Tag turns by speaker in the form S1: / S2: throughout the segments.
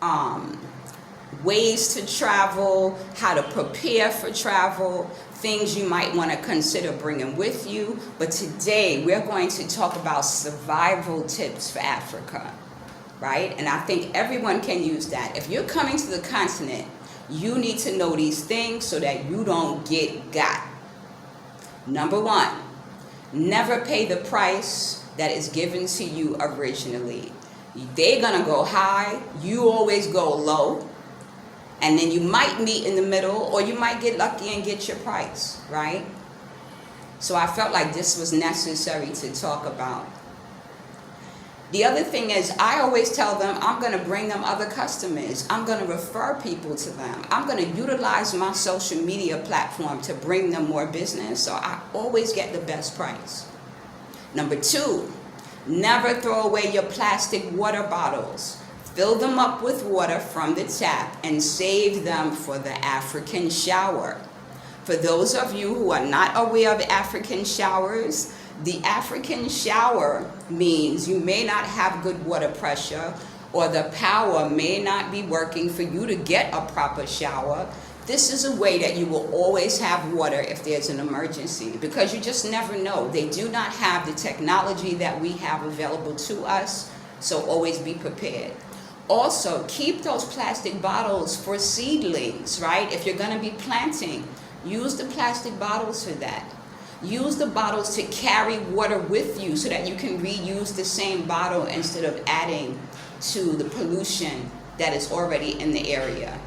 S1: um, ways to travel, how to prepare for travel, things you might want to consider bringing with you. But today we're going to talk about survival tips for Africa, right? And I think everyone can use that. If you're coming to the continent, you need to know these things so that you don't get got. Number one, never pay the price that is given to you originally. They're gonna go high, you always go low, and then you might meet in the middle, or you might get lucky and get your price, right? So I felt like this was necessary to talk about. The other thing is, I always tell them I'm going to bring them other customers. I'm going to refer people to them. I'm going to utilize my social media platform to bring them more business, so I always get the best price. Number two, never throw away your plastic water bottles. Fill them up with water from the tap and save them for the African shower. For those of you who are not aware of African showers, the African shower means you may not have good water pressure, or the power may not be working for you to get a proper shower. This is a way that you will always have water if there's an emergency, because you just never know. They do not have the technology that we have available to us, so always be prepared. Also, keep those plastic bottles for seedlings, right? If you're going to be planting, use the plastic bottles for that. Use the bottles to carry water with you so that you can reuse the same bottle instead of adding to the pollution that is already in the area.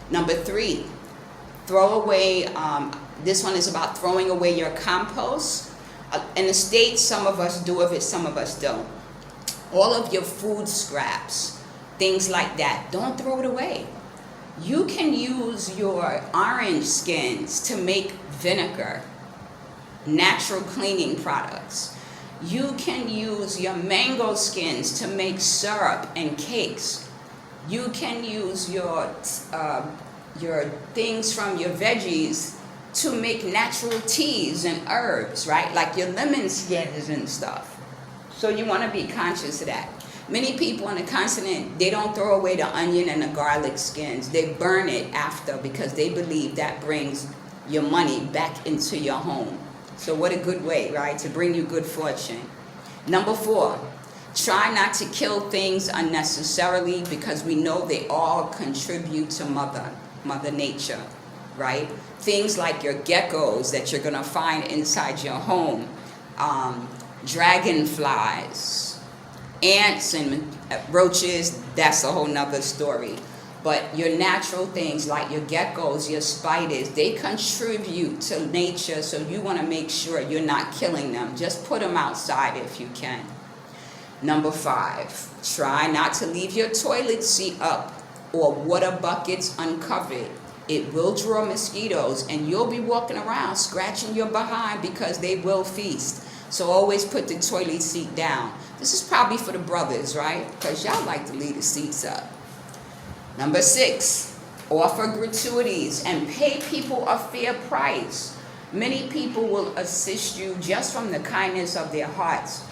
S1: Number three, throw away, this one is about throwing away your compost. In the States, some of us do it, some of us don't. All of your food scraps, things like that, don't throw it away. You can use your orange skins to make vinegar, natural cleaning products. You can use your mango skins to make syrup and cakes. You can use your things from your veggies to make natural teas and herbs, right? Like your lemon skins and stuff. So you want to be conscious of that. Many people on the continent, they don't throw away the onion and the garlic skins. They burn it after because they believe that brings your money back into your home. So what a good way, right, to bring you good fortune. Number four, try not to kill things unnecessarily, because we know they all contribute to Mother Nature, right? Things like your geckos that you're going to find inside your home, dragonflies, ants and roaches, that's a whole nother story. But your natural things like your geckos, your spiders, they contribute to nature, so you want to make sure you're not killing them. Just put them outside if you can. Number five, try not to leave your toilet seat up or water buckets uncovered. It will draw mosquitoes, and you'll be walking around scratching your behind because they will feast. So always put the toilet seat down. This is probably for the brothers, right? Because y'all like to leave the seats up. Number six, offer gratuities and pay people a fair price. Many people will assist you just from the kindness of their hearts.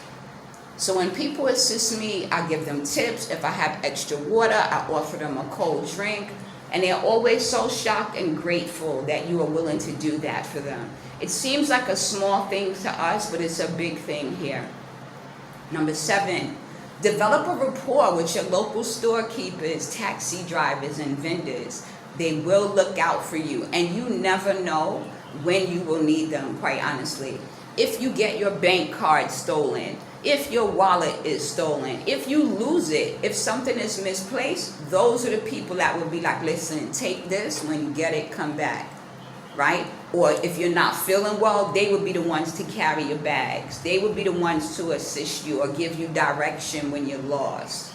S1: So when people assist me, I give them tips. If I have extra water, I offer them a cold drink. And they're always so shocked and grateful that you are willing to do that for them. It seems like a small thing to us, but it's a big thing here. Number seven, develop a rapport with your local storekeepers, taxi drivers, and vendors. They will look out for you, and you never know when you will need them, quite honestly. If you get your bank card stolen, if your wallet is stolen, if you lose it, if something is misplaced, those are the people that will be like, listen, take this, when you get it, come back, right? Or if you're not feeling well, they would be the ones to carry your bags. They would be the ones to assist you or give you direction when you're lost.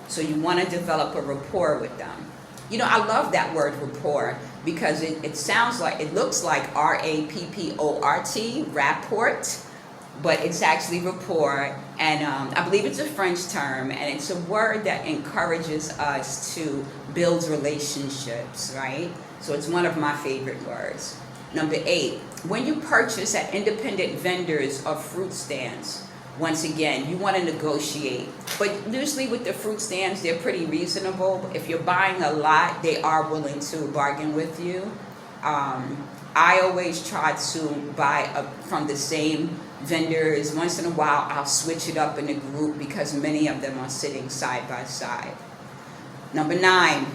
S1: So you want to develop a rapport with them. You know, I love that word rapport, because it sounds like, it looks like R-A-P-P-O-R-T, rapport, but it's actually rapport. And I believe it's a French term, and it's a word that encourages us to build relationships, right? So it's one of my favorite words. Number eight, when you purchase at independent vendors or fruit stands, Once again, you want to negotiate. But usually with the fruit stands, they're pretty reasonable. If you're buying a lot, they are willing to bargain with you. I always try to buy from the same vendors. Once in a while, I'll switch it up in a group because many of them are sitting side by side. Number 9,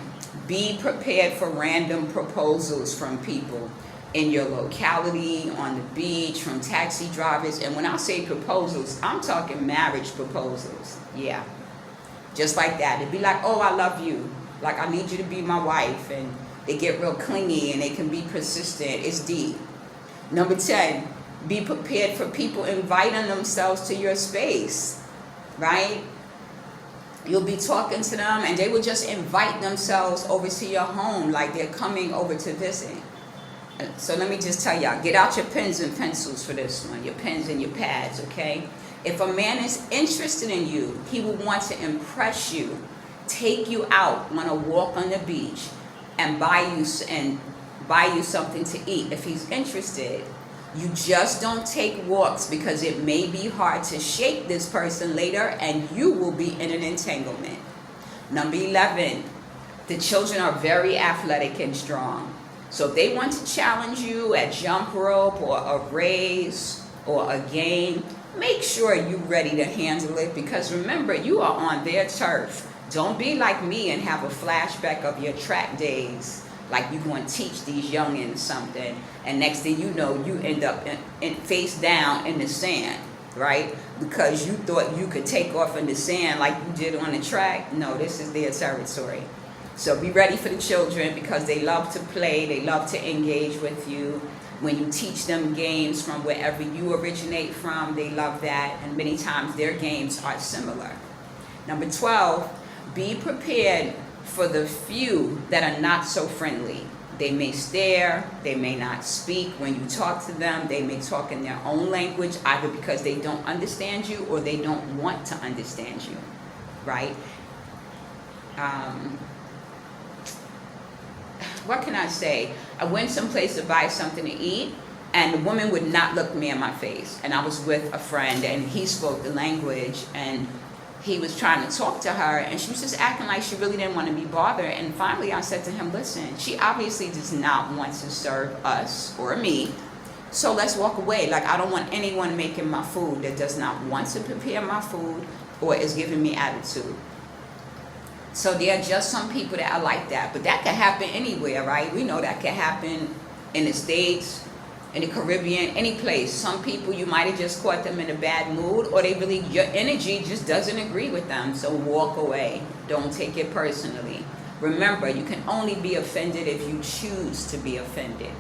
S1: be prepared for random proposals from people in your locality, on the beach, from taxi drivers. And when I say proposals, I'm talking marriage proposals. Yeah, just like that. It'd be like, oh, I love you. Like, I need you to be my wife. And they get real clingy and they can be persistent. It's deep. Number 10, be prepared for people inviting themselves to your space, right? You'll be talking to them and they will just invite themselves over to your home like they're coming over to visit. So let me just tell y'all, get out your pens and pencils for this one, your pens and your pads, okay? If a man is interested in you, he will want to impress you, take you out on a walk on the beach, and buy you something to eat. If he's interested, you just don't take walks because it may be hard to shake this person later and you will be in an entanglement. Number 11, the children are very athletic and strong. So if they want to challenge you at jump rope or a race or a game, make sure you're ready to handle it because remember, you are on their turf. Don't be like me and have a flashback of your track days, like you're going to teach these youngins something, and next thing you know, you end up in face down in the sand, right? Because you thought you could take off in the sand like you did on the track. No, this is their territory. So be ready for the children because they love to play, they love to engage with you. When you teach them games from wherever you originate from, they love that, and many times their games are similar. Number 12, be prepared for the few that are not so friendly. They may stare, they may not speak. When you talk to them, they may talk in their own language, either because they don't understand you or they don't want to understand you, right? What can I say? I went someplace to buy something to eat, and the woman would not look me in my face. And I was with a friend, and he spoke the language, and he was trying to talk to her, and she was just acting like she really didn't want to be bothered. And finally, I said to him, listen, she obviously does not want to serve us or me, so let's walk away. Like, I don't want anyone making my food that does not want to prepare my food or is giving me attitude. So there are just some people that are like that, but that can happen anywhere, right? We know that can happen in the States, in the Caribbean, any place. Some people, you might have just caught them in a bad mood, or they really, your energy just doesn't agree with them. So walk away. Don't take it personally. Remember, you can only be offended if you choose to be offended.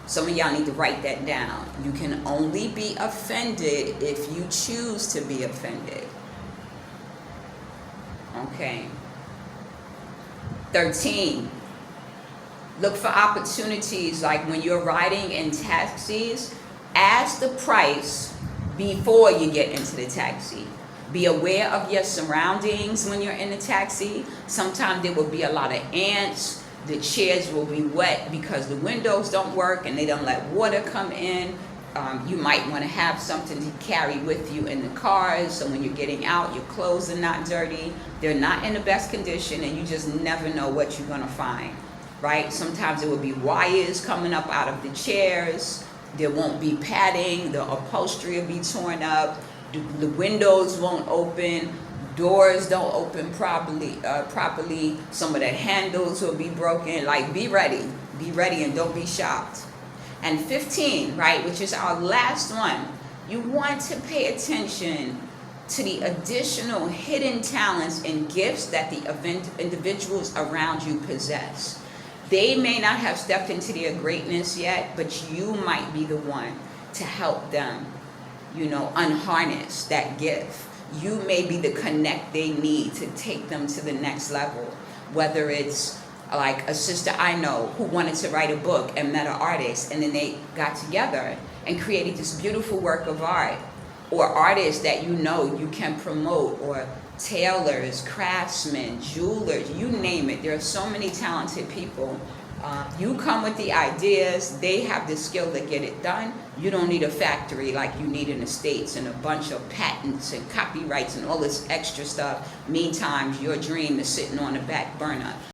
S1: Some of y'all need to write that down. You can only be offended if you choose to be offended. Okay. 13, look for opportunities, like when you're riding in taxis, ask the price before you get into the taxi. Be aware of your surroundings when you're in the taxi. Sometimes there will be a lot of ants. The chairs will be wet because the windows don't work and they don't let water come in. You might want to have something to carry with you in the cars, so when you're getting out, your clothes are not dirty. They're not in the best condition, and you just never know what you're going to find, right? Sometimes there will be wires coming up out of the chairs. There won't be padding. The upholstery will be torn up. The windows won't open. Doors don't open properly. Some of the handles will be broken. Like, be ready. Be ready and don't be shocked. And 15, right, which is our last one, you want to pay attention to the additional hidden talents and gifts that the individuals around you possess. They may not have stepped into their greatness yet, but you might be the one to help them, unharness that gift. You may be the connect they need to take them to the next level, whether it's like a sister I know who wanted to write a book and met an artist, and then they got together and created this beautiful work of art, or artists that you can promote, or tailors, craftsmen, jewelers, you name it. There are so many talented people You come with the ideas, they have the skill to get it done. You don't need a factory like you need in the States and a bunch of patents and copyrights and all this extra stuff. Meantime, your dream is sitting on the back burner.